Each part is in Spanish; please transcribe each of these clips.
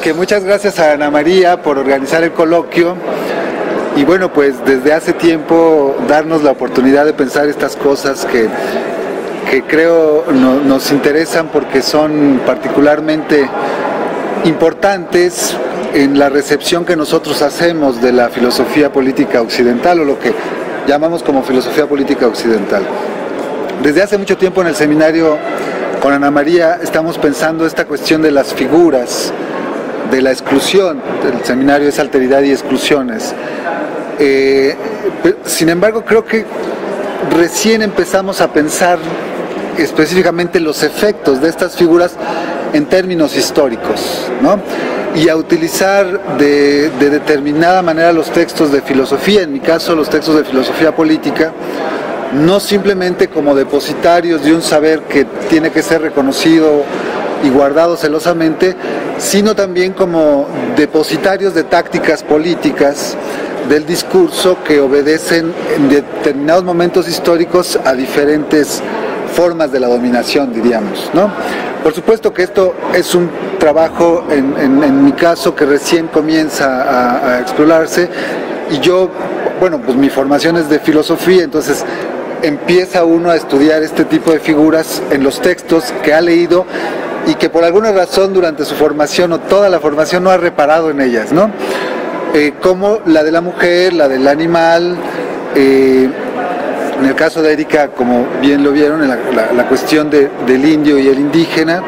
que muchas gracias a Ana María por organizar el coloquio y bueno, pues desde hace tiempo darnos la oportunidad de pensar estas cosas que creo nos interesan porque son particularmente importantes en la recepción que nosotros hacemos de la filosofía política occidental, o lo que llamamos como filosofía política occidental. Desde hace mucho tiempo en el seminario con Ana María estamos pensando esta cuestión de las figuras, de la exclusión. El seminario es Alteridad y Exclusiones. Sin embargo, creo que recién empezamos a pensar específicamente los efectos de estas figuras en términos históricos, ¿no? Y a utilizar de determinada manera los textos de filosofía, en mi caso los textos de filosofía política, no simplemente como depositarios de un saber que tiene que ser reconocido y guardado celosamente, sino también como depositarios de tácticas políticas del discurso que obedecen en determinados momentos históricos a diferentes formas de la dominación, diríamos, ¿no? Por supuesto que esto es un trabajo, en mi caso, que recién comienza a explorarse, y yo, bueno, pues mi formación es de filosofía, entonces empieza uno a estudiar este tipo de figuras en los textos que ha leído y que por alguna razón durante su formación o toda la formación no ha reparado en ellas, ¿no? Como la de la mujer, la del animal, en el caso de Erika, como bien lo vieron, en la cuestión del indio y el indígena,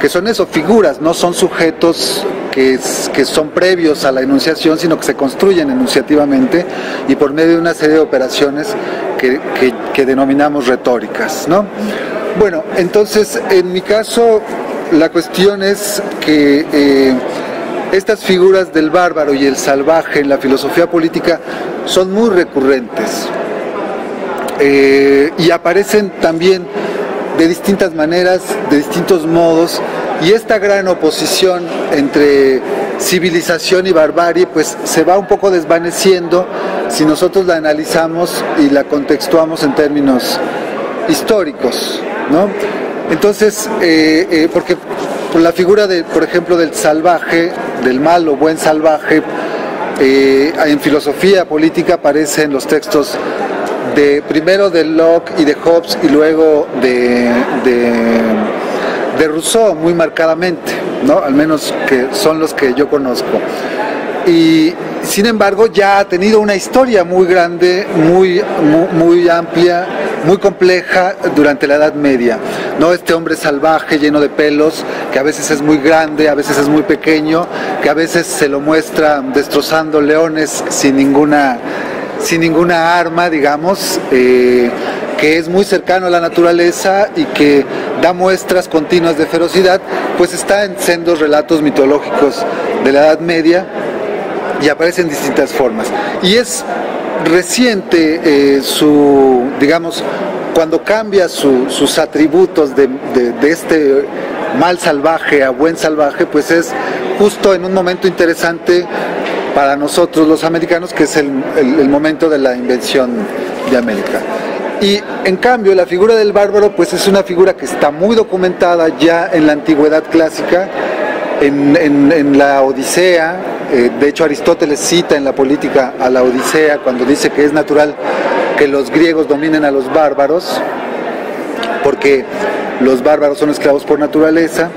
que son eso, figuras, no son sujetos que son previos a la enunciación, sino que se construyen enunciativamente y por medio de una serie de operaciones que denominamos retóricas, ¿no? Bueno, entonces, en mi caso, la cuestión es que estas figuras del bárbaro y el salvaje en la filosofía política son muy recurrentes. Y aparecen también de distintas maneras, de distintos modos, y esta gran oposición entre civilización y barbarie pues se va un poco desvaneciendo si nosotros la analizamos y la contextuamos en términos históricos, ¿no? Entonces, porque la figura por ejemplo, del salvaje, del mal o buen salvaje, en filosofía política aparece en los textos primero de Locke y de Hobbes y luego de Rousseau, muy marcadamente, ¿no? Al menos que son los que yo conozco. Y sin embargo ya ha tenido una historia muy grande, muy amplia, muy compleja durante la Edad Media, ¿no? Este hombre salvaje lleno de pelos, que a veces es muy grande, a veces es muy pequeño, que a veces se lo muestra destrozando leones sin ninguna arma, digamos, que es muy cercano a la naturaleza y que da muestras continuas de ferocidad, pues está en sendos relatos mitológicos de la Edad Media y aparece en distintas formas. Y es reciente digamos, cuando cambia sus atributos de este mal salvaje a buen salvaje, pues es justo en un momento interesante para nosotros los americanos, que es el momento de la invención de América. Y en cambio la figura del bárbaro pues es una figura que está muy documentada ya en la antigüedad clásica, en la Odisea. De hecho Aristóteles cita en la Política a la Odisea cuando dice que es natural que los griegos dominen a los bárbaros, porque los bárbaros son esclavos por naturaleza.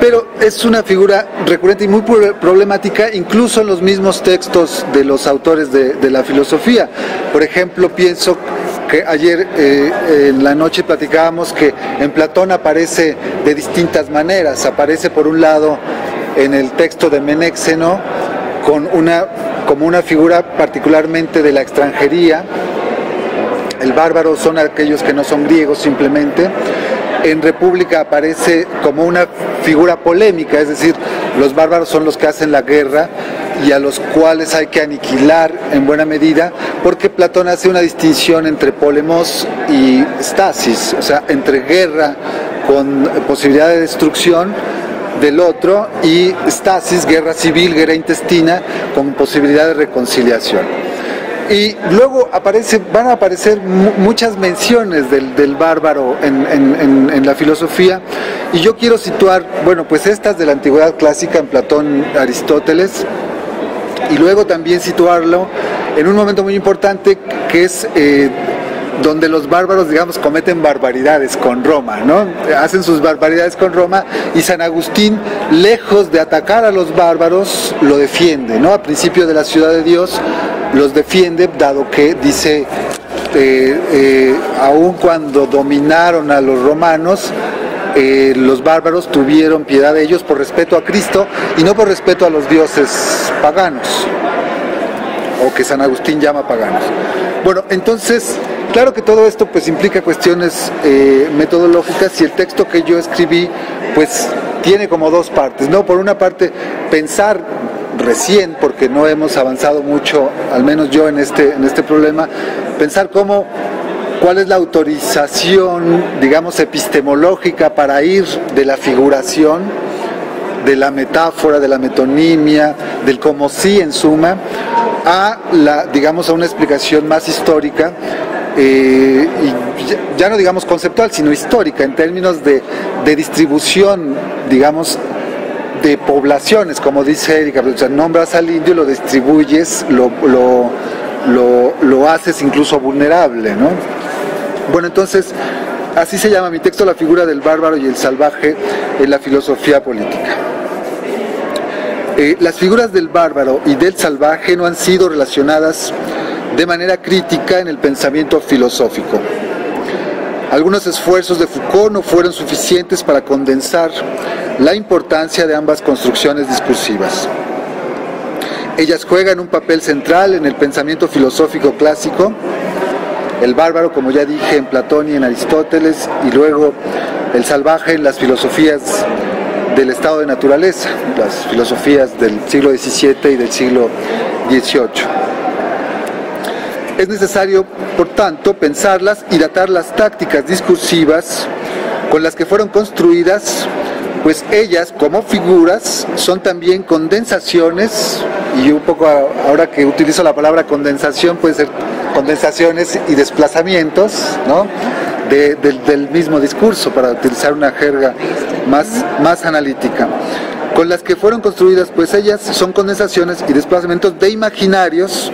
Pero es una figura recurrente y muy problemática incluso en los mismos textos de los autores de la filosofía. Por ejemplo, pienso que ayer en la noche platicábamos que en Platón aparece de distintas maneras. Aparece por un lado en el texto de Menéxeno como una figura particularmente de la extranjería. El bárbaro son aquellos que no son griegos simplemente. En República aparece como una figura polémica, es decir, los bárbaros son los que hacen la guerra y a los cuales hay que aniquilar en buena medida, porque Platón hace una distinción entre polemos y stasis, o sea, entre guerra con posibilidad de destrucción del otro y stasis, guerra civil, guerra intestina, con posibilidad de reconciliación. Y luego van a aparecer muchas menciones del bárbaro en la filosofía, y yo quiero situar, bueno, pues estas de la antigüedad clásica en Platón, Aristóteles, y luego también situarlo en un momento muy importante que es donde los bárbaros, digamos, cometen barbaridades con Roma, ¿no? Hacen sus barbaridades con Roma, y San Agustín, lejos de atacar a los bárbaros, lo defiende, ¿no? A principio de la Ciudad de Dios los defiende, dado que dice, aun cuando dominaron a los romanos, los bárbaros tuvieron piedad de ellos por respeto a Cristo y no por respeto a los dioses paganos, o que San Agustín llama paganos. Bueno, entonces, claro que todo esto pues implica cuestiones metodológicas, y el texto que yo escribí pues tiene como dos partes, ¿no? Por una parte, pensar recién, porque no hemos avanzado mucho, al menos yo en este problema, pensar cuál es la autorización, digamos, epistemológica para ir de la figuración, de la metáfora, de la metonimia, del como sí en suma, a una explicación más histórica, y ya no digamos conceptual, sino histórica, en términos de distribución, digamos, de poblaciones, como dice Erika, o sea, nombras al indio, lo distribuyes, lo haces incluso vulnerable, ¿no? Bueno, entonces, así se llama mi texto, La figura del bárbaro y el salvaje en la filosofía política. Las figuras del bárbaro y del salvaje no han sido relacionadas de manera crítica en el pensamiento filosófico. Algunos esfuerzos de Foucault no fueron suficientes para condensar la importancia de ambas construcciones discursivas. Ellas juegan un papel central en el pensamiento filosófico clásico, el bárbaro, como ya dije, en Platón y en Aristóteles, y luego el salvaje en las filosofías del estado de naturaleza, las filosofías del siglo XVII y del siglo XVIII. Es necesario, por tanto, pensarlas y datar las tácticas discursivas con las que fueron construidas, pues ellas, como figuras, son también condensaciones, y un poco ahora que utilizo la palabra condensación, puede ser condensaciones y desplazamientos, ¿no? del mismo discurso, para utilizar una jerga más analítica. Con las que fueron construidas, pues ellas son condensaciones y desplazamientos de imaginarios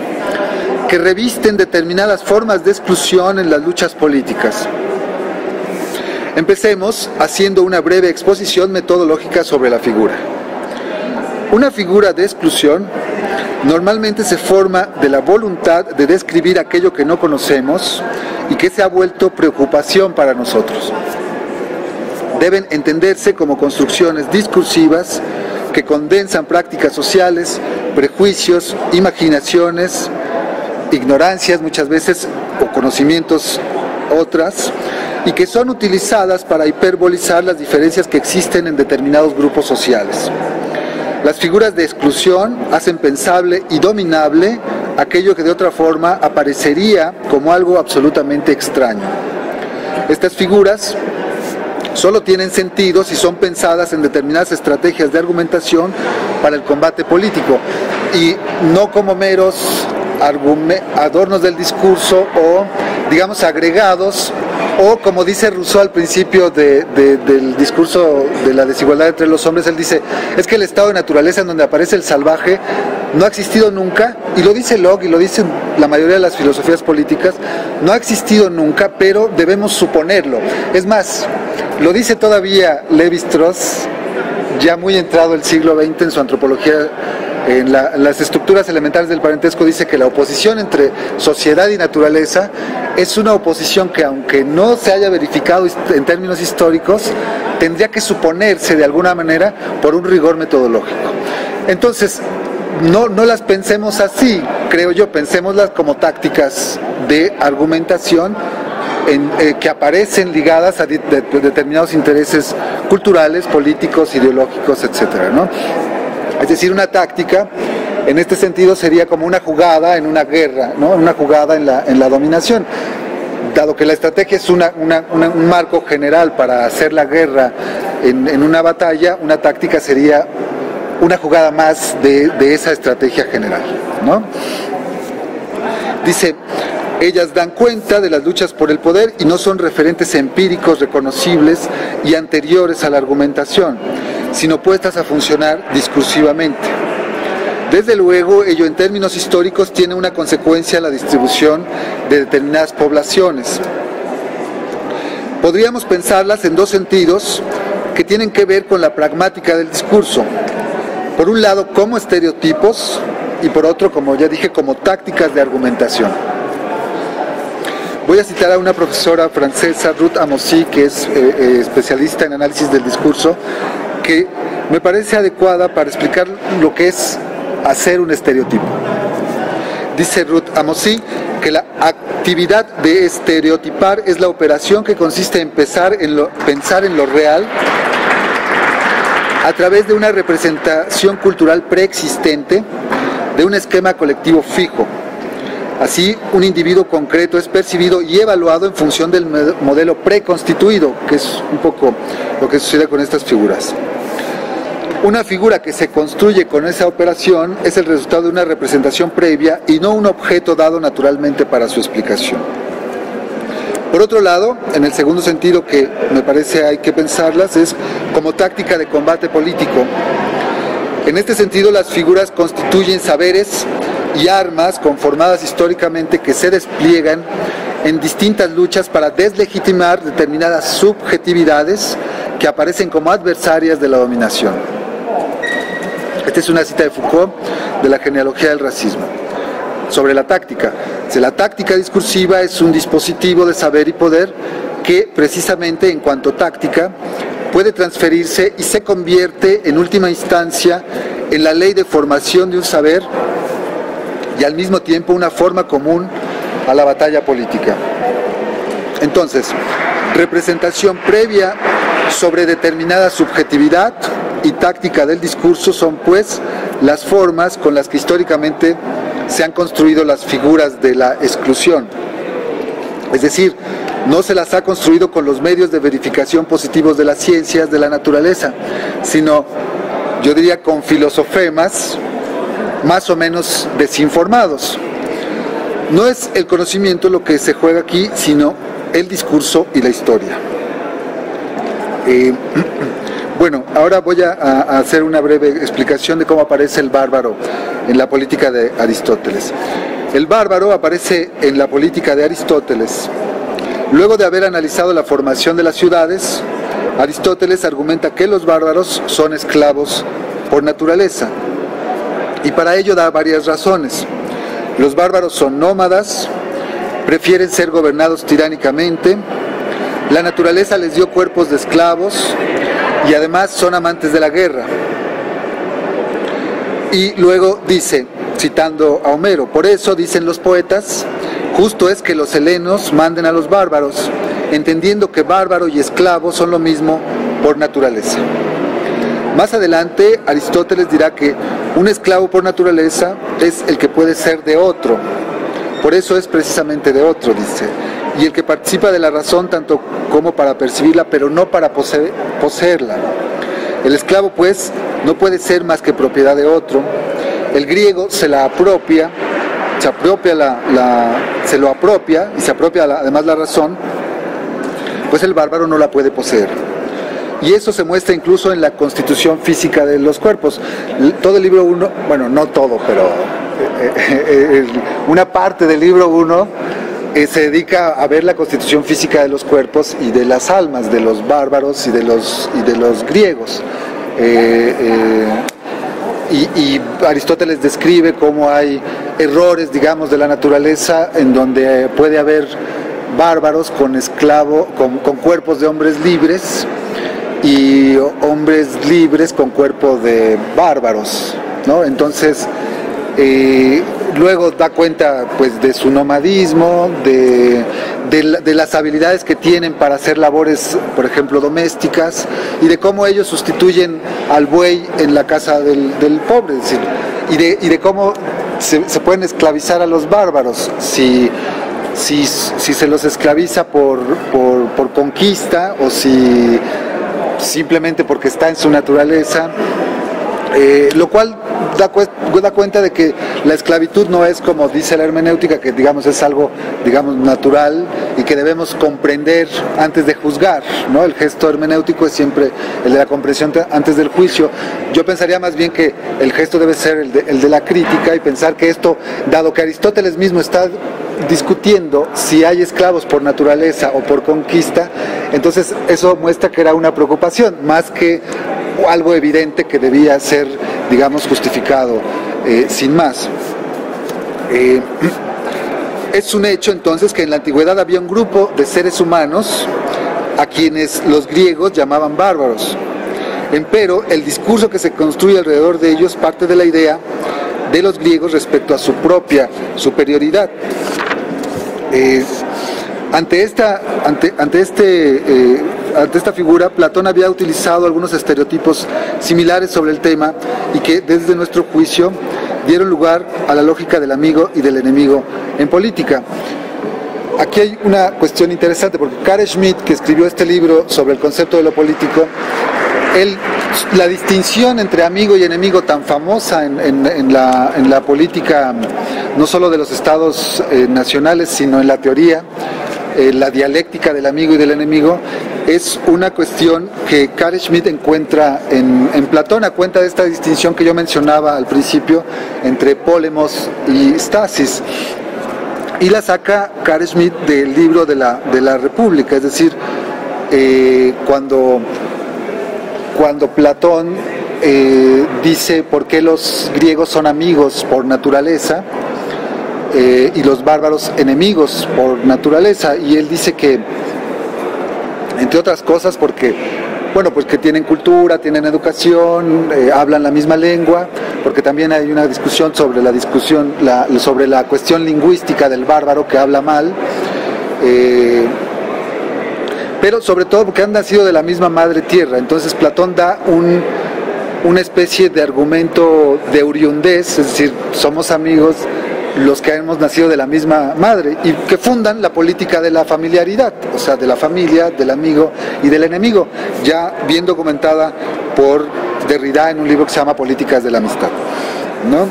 que revisten determinadas formas de exclusión en las luchas políticas. Empecemos haciendo una breve exposición metodológica sobre la figura. Una figura de exclusión normalmente se forma de la voluntad de describir aquello que no conocemos y que se ha vuelto preocupación para nosotros. Deben entenderse como construcciones discursivas que condensan prácticas sociales, prejuicios, imaginaciones, ignorancias muchas veces, o conocimientos otras, y que son utilizadas para hiperbolizar las diferencias que existen en determinados grupos sociales. Las figuras de exclusión hacen pensable y dominable aquello que de otra forma aparecería como algo absolutamente extraño. Estas figuras solo tienen sentido si son pensadas en determinadas estrategias de argumentación para el combate político, y no como meros adornos del discurso, o digamos agregados, o como dice Rousseau al principio del discurso de la desigualdad entre los hombres, él dice, es que el estado de naturaleza en donde aparece el salvaje no ha existido nunca, y lo dice Locke y lo dicen la mayoría de las filosofías políticas, no ha existido nunca, pero debemos suponerlo. Es más, lo dice todavía Lévi-Strauss, ya muy entrado el siglo XX en su antropología. En las estructuras elementales del parentesco dice que la oposición entre sociedad y naturaleza es una oposición que, aunque no se haya verificado en términos históricos, tendría que suponerse de alguna manera por un rigor metodológico. Entonces, no las pensemos así, creo yo, pensémoslas como tácticas de argumentación que aparecen ligadas a determinados intereses culturales, políticos, ideológicos, etcétera, ¿no? Es decir, una táctica, en este sentido, sería como una jugada en una guerra, ¿no? Una jugada en la dominación. Dado que la estrategia es un marco general para hacer la guerra en una batalla, una táctica sería una jugada más de esa estrategia general, ¿no? Dice, ellas dan cuenta de las luchas por el poder y no son referentes empíricos reconocibles y anteriores a la argumentación, sino puestas a funcionar discursivamente. Desde luego, ello en términos históricos tiene una consecuencia en la distribución de determinadas poblaciones. Podríamos pensarlas en dos sentidos que tienen que ver con la pragmática del discurso. Por un lado, como estereotipos, y por otro, como ya dije, como tácticas de argumentación. Voy a citar a una profesora francesa, Ruth Amosi, que es especialista en análisis del discurso, que me parece adecuada para explicar lo que es hacer un estereotipo. Dice Ruth Amosi que la actividad de estereotipar es la operación que consiste en pensar en lo real a través de una representación cultural preexistente de un esquema colectivo fijo. Así, un individuo concreto es percibido y evaluado en función del modelo preconstituido, que es un poco lo que sucede con estas figuras. Una figura que se construye con esa operación es el resultado de una representación previa y no un objeto dado naturalmente para su explicación. Por otro lado, en el segundo sentido que me parece hay que pensarlas, es como táctica de combate político. En este sentido, las figuras constituyen saberes y armas conformadas históricamente que se despliegan en distintas luchas para deslegitimar determinadas subjetividades que aparecen como adversarias de la dominación. Esta es una cita de Foucault de la genealogía del racismo. Sobre la táctica. La táctica discursiva es un dispositivo de saber y poder que, precisamente en cuanto táctica, puede transferirse y se convierte en última instancia en la ley de formación de un saber y al mismo tiempo una forma común a la batalla política. Entonces, representación previa sobre determinada subjetividad y táctica del discurso son, pues, las formas con las que históricamente se han construido las figuras de la exclusión. Es decir, no se las ha construido con los medios de verificación positivos de las ciencias de la naturaleza, sino, yo diría, con filosofemas más o menos desinformados. No es el conocimiento lo que se juega aquí, sino el discurso y la historia. Bueno, ahora voy a hacer una breve explicación de cómo aparece el bárbaro en la política de Aristóteles. El bárbaro aparece en la política de Aristóteles. Luego de haber analizado la formación de las ciudades, Aristóteles argumenta que los bárbaros son esclavos por naturaleza. Y para ello da varias razones. Los bárbaros son nómadas, prefieren ser gobernados tiránicamente, la naturaleza les dio cuerpos de esclavos y además son amantes de la guerra. Y luego dice, citando a Homero, por eso dicen los poetas, justo es que los helenos manden a los bárbaros, entendiendo que bárbaro y esclavo son lo mismo por naturaleza. Más adelante, Aristóteles dirá que un esclavo por naturaleza es el que puede ser de otro. Por eso es precisamente de otro, dice. Y el que participa de la razón tanto como para percibirla, pero no para poseerla. El esclavo, pues, no puede ser más que propiedad de otro. El griego se la apropia, se lo apropia y se apropia además la razón, pues el bárbaro no la puede poseer. Y eso se muestra incluso en la constitución física de los cuerpos. Todo el libro 1, bueno, no todo, pero una parte del libro 1 se dedica a ver la constitución física de los cuerpos y de las almas de los bárbaros y de los griegos. Y Aristóteles describe cómo hay errores, digamos, de la naturaleza en donde puede haber bárbaros con cuerpos de hombres libres y hombres libres con cuerpo de bárbaros, ¿no? Entonces, luego da cuenta, pues, de su nomadismo, de las habilidades que tienen para hacer labores, por ejemplo, domésticas, y de cómo ellos sustituyen al buey en la casa del pobre, es decir, y de cómo se pueden esclavizar a los bárbaros si se los esclaviza por conquista o si simplemente porque está en su naturaleza, lo cual da cuenta de que la esclavitud no es, como dice la hermenéutica, que digamos es algo, digamos, natural y que debemos comprender antes de juzgar, ¿no? El gesto hermenéutico es siempre el de la comprensión antes del juicio. Yo pensaría más bien que el gesto debe ser el de la crítica, y pensar que esto, dado que Aristóteles mismo está discutiendo si hay esclavos por naturaleza o por conquista, entonces eso muestra que era una preocupación, más que algo evidente que debía ser, digamos, justificado sin más. Es un hecho entonces que en la antigüedad había un grupo de seres humanos a quienes los griegos llamaban bárbaros. Empero, el discurso que se construye alrededor de ellos parte de la idea de los griegos respecto a su propia superioridad. Ante esta figura, Platón había utilizado algunos estereotipos similares sobre el tema, y que desde nuestro juicio dieron lugar a la lógica del amigo y del enemigo en política. Aquí hay una cuestión interesante, porque Carl Schmitt, que escribió este libro sobre el concepto de lo político, la distinción entre amigo y enemigo tan famosa en la política, no solo de los estados nacionales, sino en la teoría, la dialéctica del amigo y del enemigo, es una cuestión que Carl Schmitt encuentra en Platón, a cuenta de esta distinción que yo mencionaba al principio entre Pólemos y Stasis, y la saca Carl Schmitt del libro de la República. Es decir, cuando Platón dice por qué los griegos son amigos por naturaleza y los bárbaros enemigos por naturaleza, y él dice que, entre otras cosas, porque tienen cultura, tienen educación, hablan la misma lengua, porque también hay una discusión sobre sobre la cuestión lingüística del bárbaro que habla mal, pero sobre todo porque han nacido de la misma madre tierra. Entonces Platón da una especie de argumento de oriundez, es decir, somos amigos los que hemos nacido de la misma madre, y que fundan la política de la familiaridad, o sea, de la familia, del amigo y del enemigo, ya bien documentada por Derrida en un libro que se llama Políticas de la Amistad, ¿no?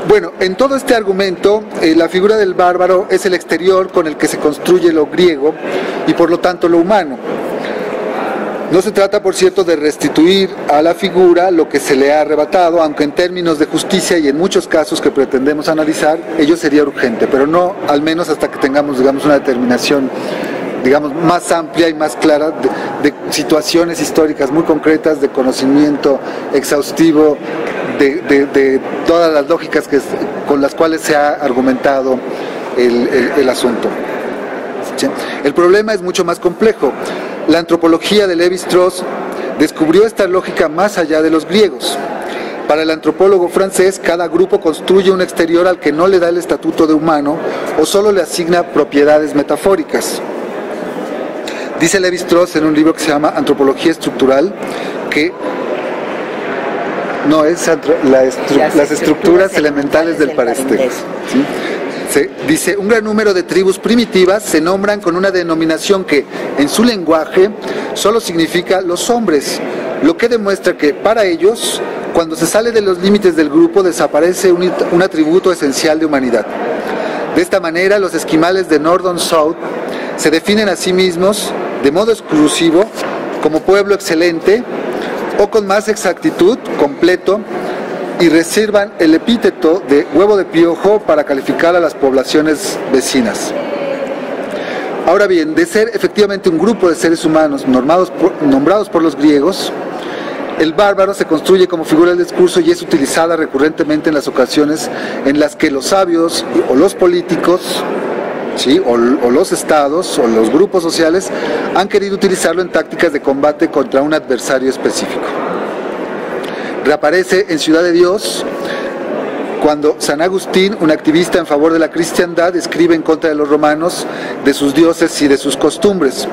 Bueno, en todo este argumento, la figura del bárbaro es el exterior con el que se construye lo griego y por lo tanto lo humano. No se trata, por cierto, de restituir a la figura lo que se le ha arrebatado, aunque en términos de justicia y en muchos casos que pretendemos analizar, ello sería urgente, pero no al menos hasta que tengamos, digamos, una determinación, digamos, más amplia y más clara de situaciones históricas muy concretas, de conocimiento exhaustivo de todas las lógicas con las cuales se ha argumentado el asunto. ¿Sí? El problema es mucho más complejo. La antropología de Lévi-Strauss descubrió esta lógica más allá de los griegos. Para el antropólogo francés, cada grupo construye un exterior al que no le da el estatuto de humano o solo le asigna propiedades metafóricas. Dice Lévi-Strauss en un libro que se llama Antropología Estructural que no es las estructuras elementales del parestero. ¿Sí? Dice, un gran número de tribus primitivas se nombran con una denominación que, en su lenguaje, solo significa los hombres, lo que demuestra que, para ellos, cuando se sale de los límites del grupo, desaparece un atributo esencial de humanidad. De esta manera, los esquimales de Northern South se definen a sí mismos, de modo exclusivo, como pueblo excelente, o con más exactitud, completo, y reservan el epíteto de huevo de piojo para calificar a las poblaciones vecinas. Ahora bien, de ser efectivamente un grupo de seres humanos nombrados por los griegos, el bárbaro se construye como figura del discurso y es utilizada recurrentemente en las ocasiones en las que los sabios o los políticos, ¿sí?, o los estados o los grupos sociales han querido utilizarlo en tácticas de combate contra un adversario específico. Reaparece en Ciudad de Dios cuando San Agustín, un activista en favor de la cristiandad, escribe en contra de los romanos, de sus dioses y de sus costumbres.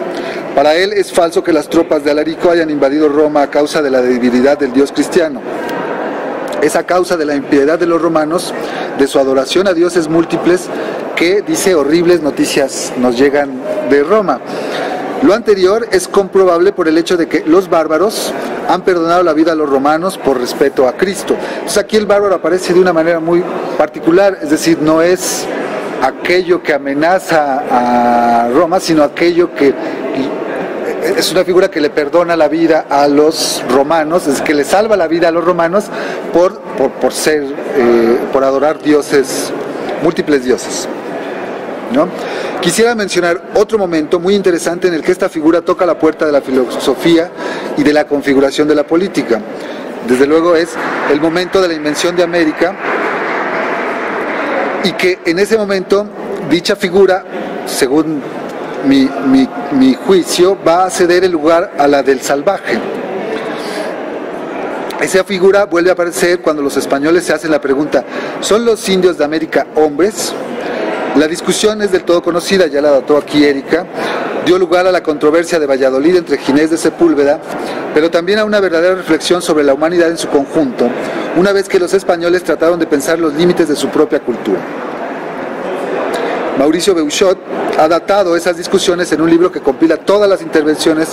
Para él es falso que las tropas de Alarico hayan invadido Roma a causa de la debilidad del Dios cristiano. Es a causa de la impiedad de los romanos, de su adoración a dioses múltiples, que, dice, horribles noticias nos llegan de Roma. Lo anterior es comprobable por el hecho de que los bárbaros han perdonado la vida a los romanos por respeto a Cristo. Entonces aquí el bárbaro aparece de una manera muy particular, es decir, no es aquello que amenaza a Roma, sino aquello que es una figura que le perdona la vida a los romanos, es que le salva la vida a los romanos por adorar dioses, múltiples dioses, ¿no? Quisiera mencionar otro momento muy interesante en el que esta figura toca la puerta de la filosofía y de la configuración de la política. Desde luego es el momento de la invención de América, y que en ese momento dicha figura, según mi juicio, va a ceder el lugar a la del salvaje. Esa figura vuelve a aparecer cuando los españoles se hacen la pregunta: ¿son los indios de América hombres? La discusión es del todo conocida, ya la dató aquí Erika, dio lugar a la controversia de Valladolid entre Ginés de Sepúlveda, pero también a una verdadera reflexión sobre la humanidad en su conjunto, una vez que los españoles trataron de pensar los límites de su propia cultura. Mauricio Beuchot ha datado esas discusiones en un libro que compila todas las intervenciones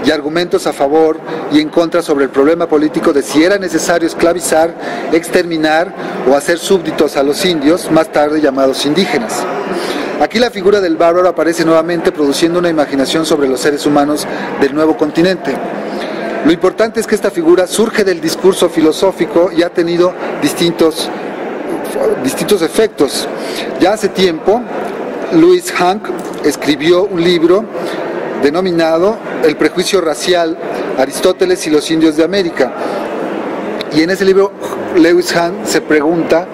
y argumentos a favor y en contra sobre el problema político de si era necesario esclavizar, exterminar o hacer súbditos a los indios, más tarde llamados indígenas. Aquí la figura del bárbaro aparece nuevamente, produciendo una imaginación sobre los seres humanos del nuevo continente. Lo importante es que esta figura surge del discurso filosófico y ha tenido distintos efectos. Ya hace tiempo, Louis Hank escribió un libro denominado El prejuicio racial, Aristóteles y los indios de América. Y en ese libro, Lewis Hank se pregunta,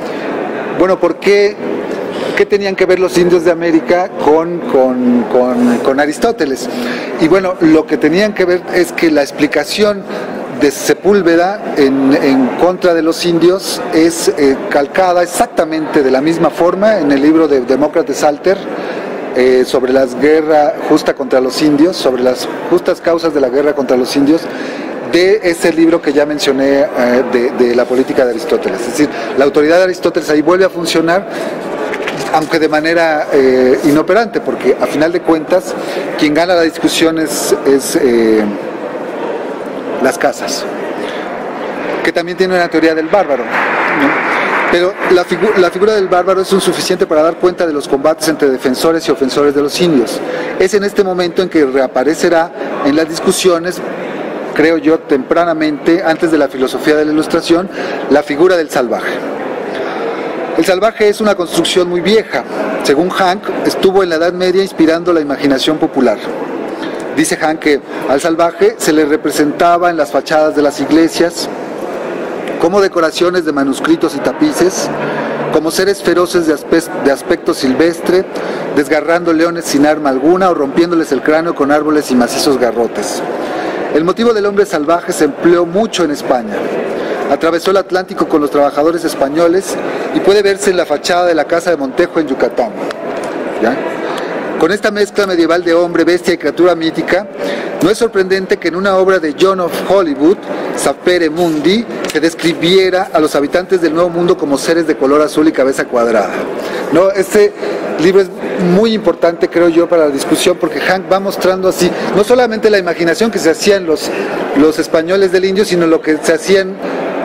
bueno, ¿por qué tenían que ver los indios de América con Aristóteles? Y bueno, lo que tenían que ver es que la explicación de Sepúlveda en contra de los indios es calcada exactamente de la misma forma en el libro de Demócrates Salter, sobre la guerra justa contra los indios, sobre las justas causas de la guerra contra los indios, de ese libro que ya mencioné, de la política de Aristóteles. Es decir, la autoridad de Aristóteles ahí vuelve a funcionar, aunque de manera inoperante, porque a final de cuentas quien gana la discusión es las casas, que también tiene una teoría del bárbaro, ¿no? Pero la figura del bárbaro es insuficiente para dar cuenta de los combates entre defensores y ofensores de los indios. Es en este momento en que reaparecerá en las discusiones, creo yo, tempranamente, antes de la filosofía de la Ilustración, la figura del salvaje. El salvaje es una construcción muy vieja. Según Hank, estuvo en la Edad Media inspirando la imaginación popular. Dice Hank que al salvaje se le representaba en las fachadas de las iglesias como decoraciones de manuscritos y tapices, como seres feroces de aspecto silvestre, desgarrando leones sin arma alguna o rompiéndoles el cráneo con árboles y macizos garrotes. El motivo del hombre salvaje se empleó mucho en España. Atravesó el Atlántico con los trabajadores españoles y puede verse en la fachada de la casa de Montejo en Yucatán. ¿Ya? Con esta mezcla medieval de hombre, bestia y criatura mítica, no es sorprendente que en una obra de John of Hollywood, Sapere Mundi, se describiera a los habitantes del Nuevo Mundo como seres de color azul y cabeza cuadrada. ¿No? Este libro es muy importante, creo yo, para la discusión, porque Hank va mostrando así, no solamente la imaginación que se hacían los españoles del indio, sino lo que se hacían,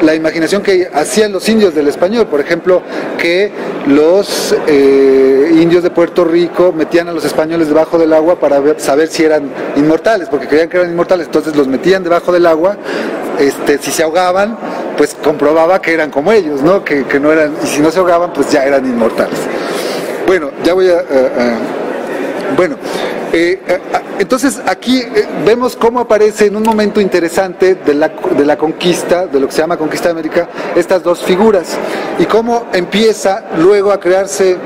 la imaginación que hacían los indios del español. Por ejemplo, que los indios de Puerto Rico metían a los españoles debajo del agua para saber si eran inmortales, porque creían que eran inmortales, entonces los metían debajo del agua, si se ahogaban, pues comprobaba que eran como ellos, ¿no? Que no eran, y si no se ahogaban, pues ya eran inmortales. Bueno, ya voy a... entonces aquí vemos cómo aparece en un momento interesante de la conquista, de lo que se llama conquista de América, estas dos figuras, y cómo empieza luego a crearse.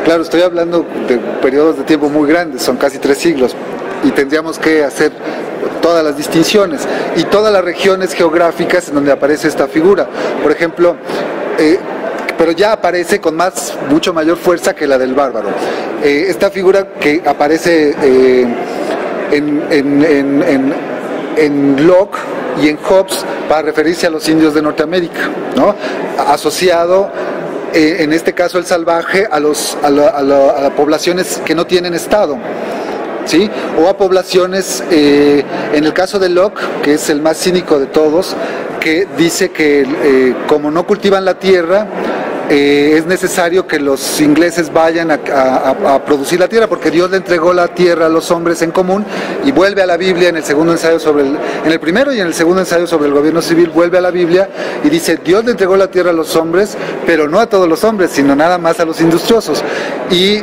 Claro, estoy hablando de periodos de tiempo muy grandes, son casi 3 siglos, y tendríamos que hacer todas las distinciones y todas las regiones geográficas en donde aparece esta figura. Por ejemplo, pero ya aparece con mucho mayor fuerza que la del bárbaro. Esta figura que aparece en Locke y en Hobbes para referirse a los indios de Norteamérica, ¿no? Asociado, en este caso el salvaje, a las poblaciones que no tienen estado. ¿sí? O a poblaciones, en el caso de Locke, que es el más cínico de todos, que dice que como no cultivan la tierra, es necesario que los ingleses vayan a producir la tierra, porque Dios le entregó la tierra a los hombres en común, y vuelve a la Biblia en el segundo ensayo en el primero y en el segundo ensayo sobre el gobierno civil, vuelve a la Biblia y dice: Dios le entregó la tierra a los hombres, pero no a todos los hombres, sino nada más a los industriosos. Y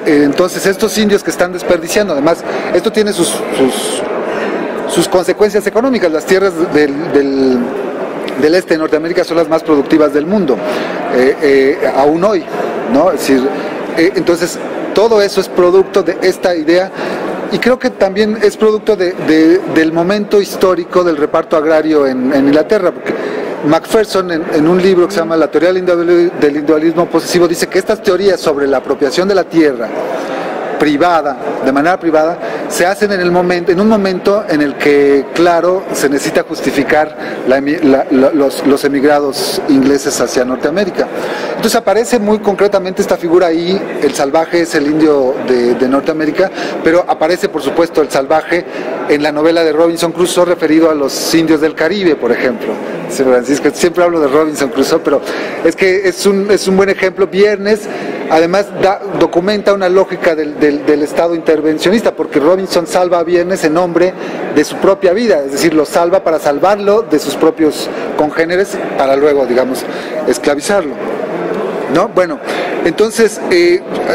entonces estos indios que están desperdiciando, además esto tiene sus consecuencias económicas. Las tierras del este de Norteamérica son las más productivas del mundo, aún hoy, ¿no? Es decir, entonces todo eso es producto de esta idea, y creo que también es producto del momento histórico del reparto agrario en Inglaterra, porque Macpherson en un libro que se llama La teoría del individualismo posesivo dice que estas teorías sobre la apropiación de la tierra privada, de manera privada, se hacen en un momento en el que, claro, se necesita justificar los emigrados ingleses hacia Norteamérica. Entonces aparece muy concretamente esta figura ahí. El salvaje es el indio de Norteamérica, pero aparece, por supuesto, el salvaje en la novela de Robinson Crusoe, referido a los indios del Caribe, por ejemplo. Sí, Francisco, siempre hablo de Robinson Crusoe, pero es que es un buen ejemplo. Viernes, además, documenta una lógica del Estado intervencionista, porque Robinson salva a Viernes en nombre de su propia vida, es decir, lo salva para salvarlo de sus propios congéneres, para luego, digamos, esclavizarlo, ¿no? Bueno, entonces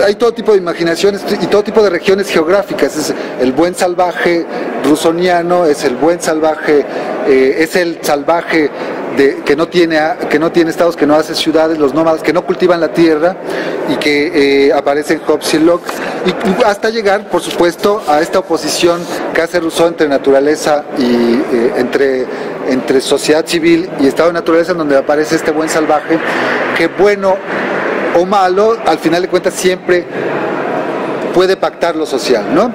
hay todo tipo de imaginaciones y todo tipo de regiones geográficas. Es el buen salvaje rusoniano, es el buen salvaje, es el salvaje que no tiene estados, que no hace ciudades, los nómadas que no cultivan la tierra, y que aparece en Hobbes y Locke, y hasta llegar, por supuesto, a esta oposición que hace Rousseau entre naturaleza y entre sociedad civil y estado de naturaleza, en donde aparece este buen salvaje, que bueno o malo, al final de cuentas siempre puede pactar lo social, ¿no?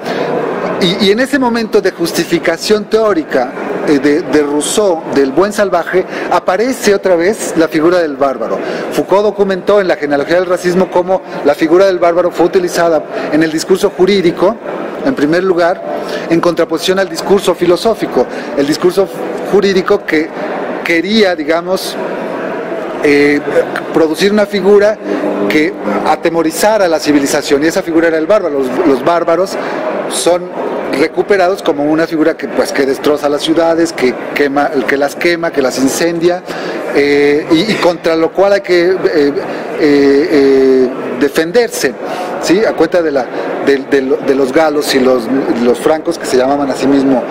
Y en ese momento de justificación teórica de Rousseau, del buen salvaje, aparece otra vez la figura del bárbaro. Foucault documentó en La genealogía del racismo cómo la figura del bárbaro fue utilizada en el discurso jurídico, en primer lugar, en contraposición al discurso filosófico. El discurso jurídico que quería, digamos, producir una figura que atemorizara a la civilización, y esa figura era el bárbaro. Los bárbaros son recuperados como una figura que destroza las ciudades, que las quema, que las incendia, y contra lo cual hay que defenderse, ¿sí? A cuenta de los galos y los francos, que se llamaban a sí mismos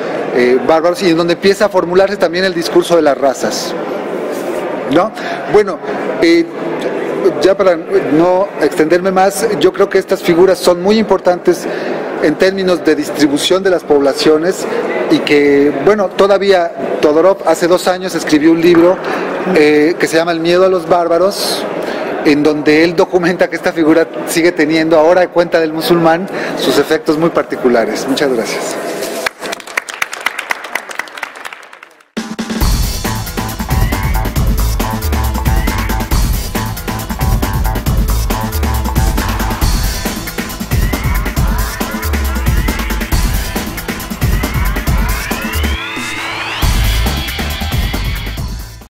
bárbaros, y en donde empieza a formularse también el discurso de las razas, ¿no? Bueno, ya para no extenderme más, yo creo que estas figuras son muy importantes en términos de distribución de las poblaciones, y que, bueno, todavía Todorov hace 2 años escribió un libro que se llama El miedo a los bárbaros, en donde él documenta que esta figura sigue teniendo, ahora a cuenta del musulmán, sus efectos muy particulares. Muchas gracias.